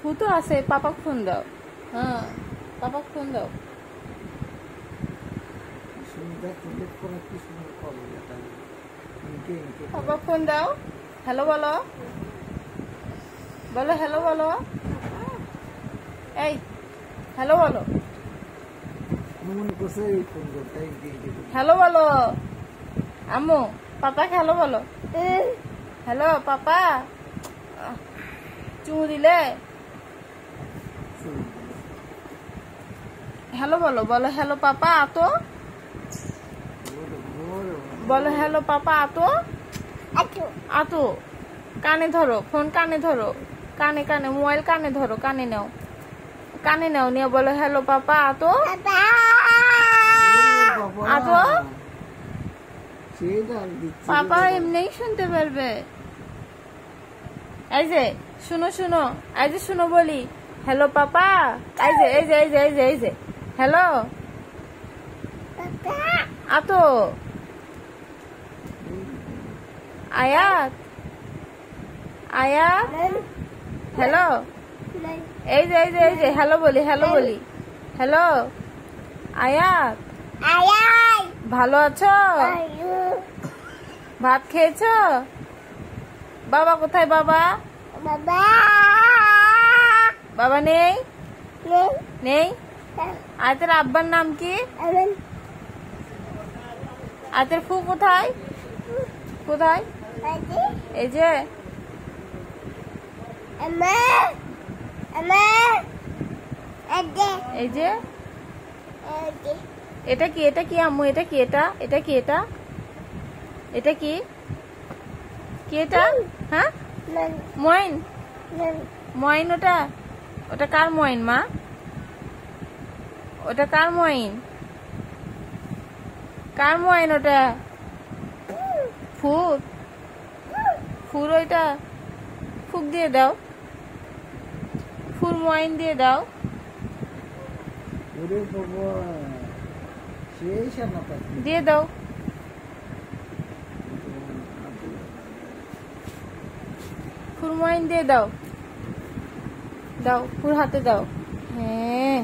ফু তো আছে, পাপাকে ফোন দাও। হ্যাঁ, পাপাকে ফোন দাও। পাপাকে ফোন দাও। হ্যালো বলো, বলো হ্যালো বলো। এই হ্যালো বলো, হ্যালো বলো। আম্মু পাপাকে হ্যালো বলো। হ্যালো পাপা, চুমু দিলে। হ্যালো বলো, বলো হ্যালো পাপা আতো, বলো হ্যালো পাপা আতো। আতো কানে ধরো, ফোন কানে ধরো, কানে কানে মোবাইল কানে ধরো, কানে নাও, কানে নাও, নিয়ে বলো হ্যালো পাপা আতো। আতো পাপা এমনিই শুনতে পারবে। এই যে শুনো শুনো, এই যে শুনো বলি, হ্যালো পাপা। এই যে এই যে এই যে এই যে এই যে হ্যালো আতো। আয়াত, আয়াত হ্যালো। এই যে এই যে এই যে হ্যালো বলি, হ্যালো বলি, হ্যালো আয়াত। ভালো আছো? ভাত খেয়েছো? বাবা কোথায়? বাবা বাবা নেই, নেই। আয়াতের আব্বার নাম কি? আয়াতের ফু কোথায়? কোথায়? এই যে এই যে এটা কি? এটা কি আম্মু? এটা কি? এটা এটা কি? এটা এটা কি? কি এটা? হ্যাঁ, মইন, মইন। ওটা ওটা কার মইন মা? ওটা কার মইন? কার মইন ওটা? ফুর, ফুর ওইটা ফুক দিয়ে দাও, ফুর মইন দিয়ে দাও। দিয়ে দাও, ফুর মইন দিয়ে দাও, দাও ফুর হাতে দাও। হ্যাঁ।